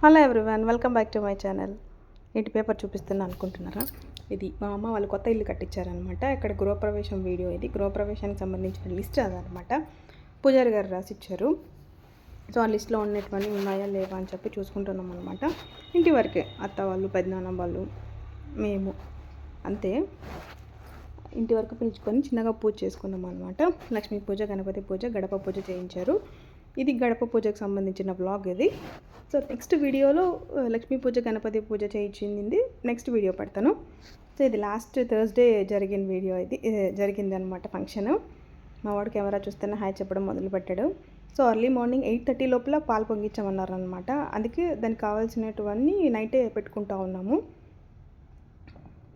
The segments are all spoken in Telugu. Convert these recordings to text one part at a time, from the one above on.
Hello everyone, welcome back to my channel. ఇంటి పేపర్ చూపిస్తున్నాను అనుకుంటున్నారా? ఇది మా అమ్మ వాళ్ళు కొత్త ఇల్లు కట్టించారనమాట. ఇక్కడ గృహప్రవేశం వీడియో, ఇది గృహప్రవేశానికి సంబంధించిన లిస్ట్ అదనమాట. పూజారి గారు రాసిచ్చారు. సో ఆ లిస్ట్లో ఉన్నటువంటి ఉన్నాయా లేవా అని చెప్పి చూసుకుంటున్నాం అనమాట. ఇంటి వరకే, అత్త వాళ్ళు, పెద్దనాన్న వాళ్ళు, మేము అంతే. ఇంటి వరకు పిలుచుకొని చిన్నగా పూజ చేసుకున్నాం అనమాట. లక్ష్మీ పూజ, గణపతి పూజ, గడప పూజ చేయించారు. ఇది గడప పూజకు సంబంధించిన బ్లాగ్ ఇది. సో నెక్స్ట్ వీడియోలో లక్ష్మీ పూజ, గణపతి పూజ చేయించింది నెక్స్ట్ వీడియో పెడతాను. సో ఇది లాస్ట్ థర్స్డే జరిగిన వీడియో, ఇది జరిగింది అనమాట ఫంక్షన్. మా వాడు కెమెరా చూస్తేనే హాయ్ చెప్పడం మొదలుపెట్టాడు. సో ఎర్లీ మార్నింగ్ 8:30 లోపల పాలు పొంగించామన్నారు అనమాట. అందుకే దానికి కావాల్సినటువన్నీ నైటే పెట్టుకుంటా ఉన్నాము.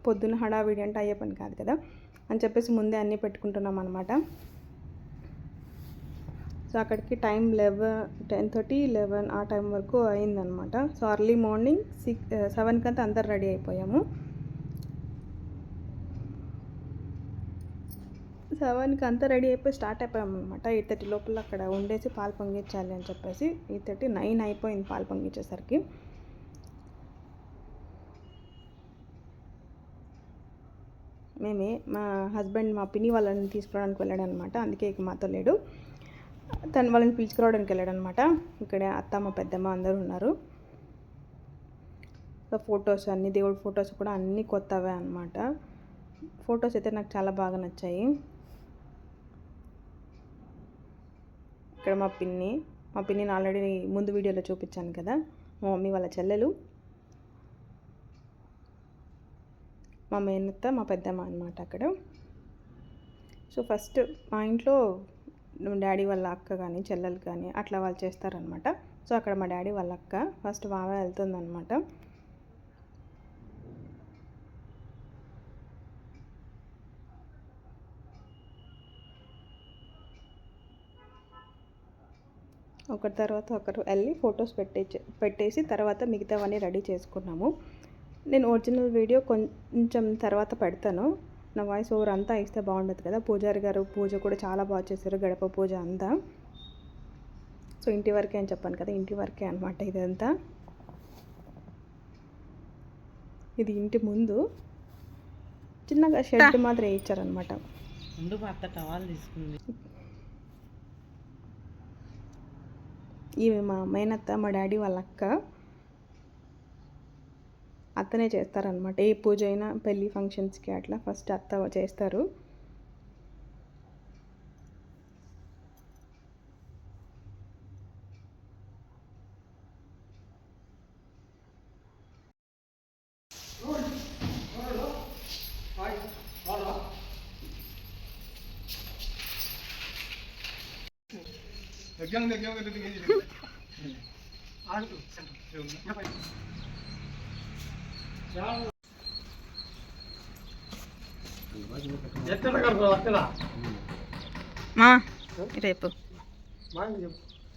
పొద్దున్న హడావిడి అంటే అయ్యే పని కాదు కదా అని చెప్పేసి ముందే అన్నీ పెట్టుకుంటున్నాం అనమాట. సో అక్కడికి టైం 10:30, 11 ఆ టైం వరకు అయిందనమాట. సో ఎర్లీ మార్నింగ్ 7కి అంతా అందరు రెడీ అయిపోయాము. 7కి అంతా రెడీ అయిపోయి స్టార్ట్ అయిపోయాము అనమాట. 8:30 లోపల అక్కడ ఉండేసి పాలు పొంగించాలి అని చెప్పేసి 8:30, 9 అయిపోయింది పాలు పొంగించేసరికి. మా హస్బెండ్ మా పిన్ని వాళ్ళని తీసుకురావడానికి వెళ్ళాడు అనమాట. అందుకే ఇక మాతో లేడు. తను వాళ్ళని పిలుచుకురావడానికి వెళ్ళాడు అనమాట. ఇక్కడ అత్తమ్మ, పెద్దమ్మ అందరూ ఉన్నారు. సో ఫొటోస్ అన్నీ, దేవుడి ఫొటోస్ కూడా అన్నీ కొత్తవే అనమాట. ఫొటోస్ అయితే నాకు చాలా బాగా నచ్చాయి. ఇక్కడ మా పిన్నిని ఆల్రెడీ ముందు వీడియోలో చూపించాను కదా, మా మమ్మీ వాళ్ళ చెల్లెలు, మా మేనత్త, మా పెద్దమ్మ అనమాట అక్కడ. సో ఫస్ట్ మా ఇంట్లో డాడీ వాళ్ళ అక్క కానీ చెల్లెలు కానీ అట్లా వాళ్ళు చేస్తారనమాట. సో అక్కడ మా డాడీ వాళ్ళ అక్క ఫస్ట్ బాగా వెళ్తుందనమాట. ఒకరి తర్వాత ఒకరు వెళ్ళి ఫొటోస్ పెట్టేసి తర్వాత మిగతావన్నీ రెడీ చేసుకున్నాము. నేను ఒరిజినల్ వీడియో కొంచెం తర్వాత పెడతాను. నా వాయిస్ ఓవర్ అంతా ఇస్తే బాగుండదు కదా. పూజారి గారు పూజ కూడా చాలా బాగా చేశారు, గడప పూజ అంతా. సో ఇంటి వరకే అని చెప్పాను కదా, ఇంటి వరకే అనమాట ఇదంతా. ఇది ఇంటి ముందు చిన్నగా షెడ్ మాత్రం వేయించారనమాట. ఈమె మా మేనత్త, మా డాడీ వాళ్ళ అక్క. అత్తనే చేస్తారనమాట. ఏ పూజ అయినా పెళ్ళి ఫంక్షన్స్కి అట్లా ఫస్ట్ అత్త చేస్తారు. రేపు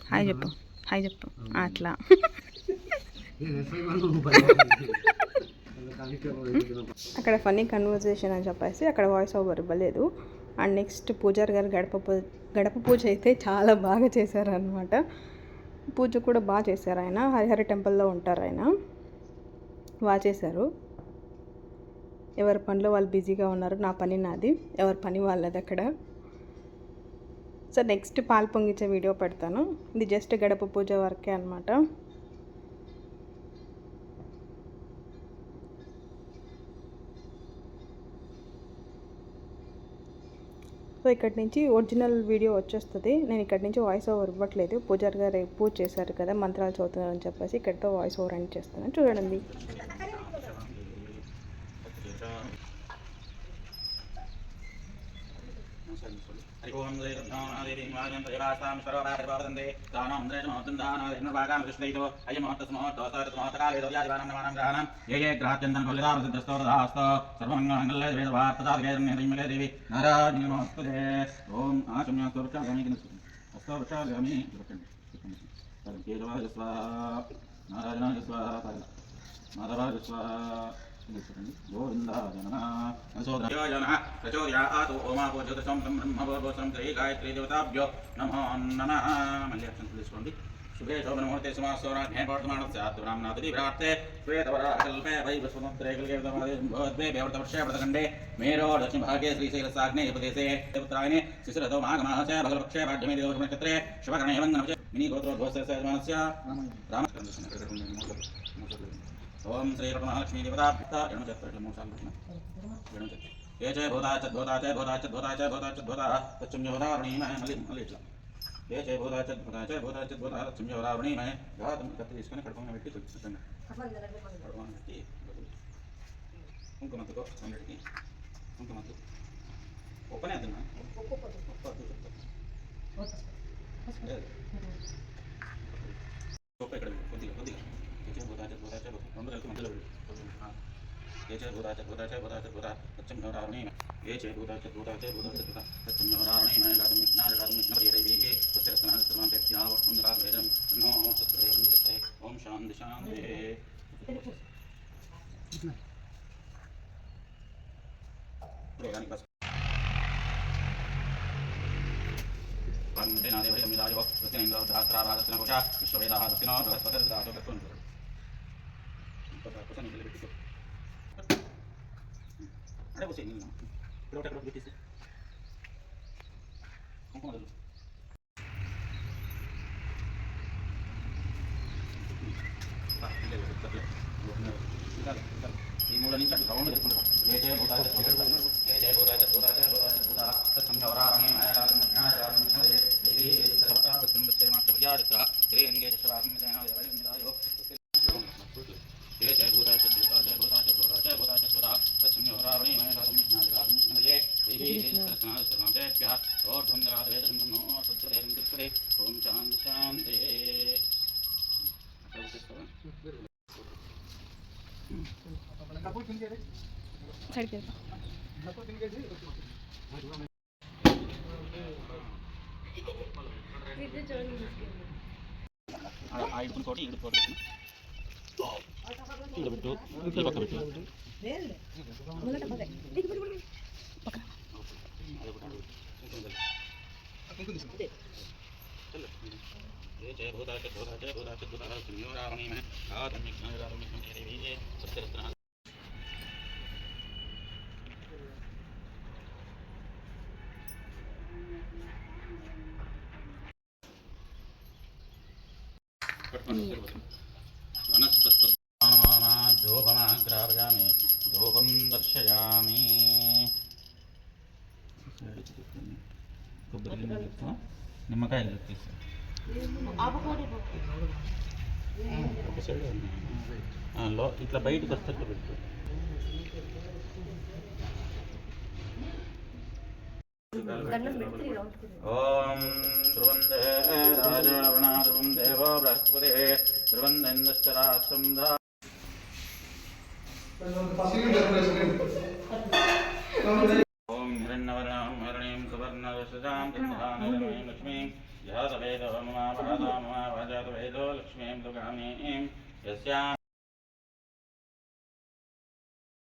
హాయ్ చెప్పు అట్లా. అక్కడ ఫన్నీ కన్వర్జేషన్ అని చెప్పేసి అక్కడ వాయిస్ ఓవర్ ఇవ్వలేదు. అండ్ నెక్స్ట్ పూజారి గారు గడప పూజ అయితే చాలా బాగా చేశారనమాట. పూజ కూడా బాగా చేశారు. ఆయన హరిహర టెంపుల్లో ఉంటారు. ఆయన బాగా చేశారు. ఎవరి పనిలో వాళ్ళు బిజీగా ఉన్నారు. నా పని నాది, ఎవరి పని వాళ్ళది అక్కడ. సో నెక్స్ట్ పాలు పొంగించే వీడియో పెడతాను. ఇది జస్ట్ గడప పూజ వరకే అనమాట. సో ఇక్కడి నుంచి ఒరిజినల్ వీడియో వచ్చేస్తుంది. నేను ఇక్కడి నుంచి వాయిస్ ఓవర్ ఇవ్వట్లేదు. పూజారి గారు పూజ చేశారు కదా, మంత్రాలు చదువుతున్నారని చెప్పేసి ఇక్కడితో వాయిస్ ఓవర్ అని చేస్తున్నాను. చూడండి. ఓం దేవీం వాజం ప్రజాస్తాం సర్వభారతందే దానం ద్రేషమోత్తం దానం భాగాం కృష్ణైతో అయమోత్తస్మోత్తోసారస్మోత్తకాలేదో వ్యాధివానం నమానం గ్రహణం ఏ గ్రహాత్యంతం కొల్లిదామసిద్ధస్తోదాస్తో సర్వమంగళ వేదవార్తదాగేర్నిర్మలే దేవి నారాయణమోస్తుతే. ఓం ఆచమ్యాస్తోర్చామి అస్తోర్చామి కేశవాయ స్వాహ, నారాయణాయ స్వాహ, మాధవాయ స్వాహ. గోవిందాయ నమః. ప్రచోదయాత్ ఓమాపో జ్యోతిషం బ్రహ్మభోసం శ్రీ గాయత్రీ దేవతాభ్యో నమో నమః. మళ్ళీ అక్షంతలు తీసుకోండి. शुभे शोभनमुहूर्ते समासौराज्ञे वर्तमानस्य आत्मनामनादिभिरार्थे श्वेतवराकल्पे वैवस्वतन्त्रे कल्पे व्यवर्तवर्षे व्रतखण्डे मेरो दक्षिणभागे श्रीशैलसाग्ने उपदेशे देवत्रायणे शिशिरतो माघमाः च भगलपक्षे पाड्यमे देवनक्षत्रे शुभकर्णे वन्दनम् मिनिगोत्रोद्भवस्य यजमानस्य ओम श्री महालक्ष्मी देवता ये च भूता तच्चुम्योदावणी मलिट्ला ये च भूता तच्चुम्योदावणी में गातम कत्ति इसकने कड़कों में बैठी तो सत्संग कड़कों में बैठी उनको मत को संगठी उनको मत ओपन है ना ओपन कर कोदी ये च भूता हम लोग मतलब ये च भूता तच्चुम्योदावणी ये च भूता तच्चुम्योदावणी में गातम मिष्णा ये देवी तस्य स्नान सर्वं त्यक्त्वा वक्तुं वेदं नो सत्रे ओम शांति शांति प्रोग्राम बस वंदे नादेव मिलायो तस्येन्द्र धात्रा भारतन कोशा विश्ववेदाः तस्यनो बृहस्पतिर्दातो कर्तुं पता नहीं चले बिट्टू अरे वो से नहीं प्रोटेक्ट कर बिट्टू हमको मत लो ఈ మూల నుంచి అటు రౌండ్ చెప్పుకుంటాం ఏ జయ భూతా ఏ జయ భూతా సంగవరాణి మాయారాజే దేవి సర్వతా వస్త్రముస్తే మాత్రయాజత శ్రీ అంగే శవాసమితేన దేవైంద్రాయో ఏ జయ భూతా సంగవరాణి మాయారాజే దేవి సర్వతాభ్య ఓర్ధ్వం రాధవేదం నో సత్యదేవం కృష్ణే ఓం శాంతి శాంతి సైడ్ కి ఇడుకోటి ఇక్కడ పెట్టు ఈ పక్క పెట్టు जय भूता संयोरावणी में सत्यरत्न वनस्पत्योपमाग्रापयामि धूपं दर्शयामि निम्मकायలు తీసి లో ఇట్లా బయటకు వస్తట్టు పెట్టు ఓం ధ్రువందే రాజావణ ధ్రువం దేవో బృహస్పతి ధ్రువందేంద్రశ్చరాశ్రం ఓం హిరణ్యవర్ణం హరణీం సువర్ణవసుజాం చంద్రానీం లక్ష్మీం यादवेदो मम वाजातो वेदो लक्ष्मीं दुर्गामीं यस्यां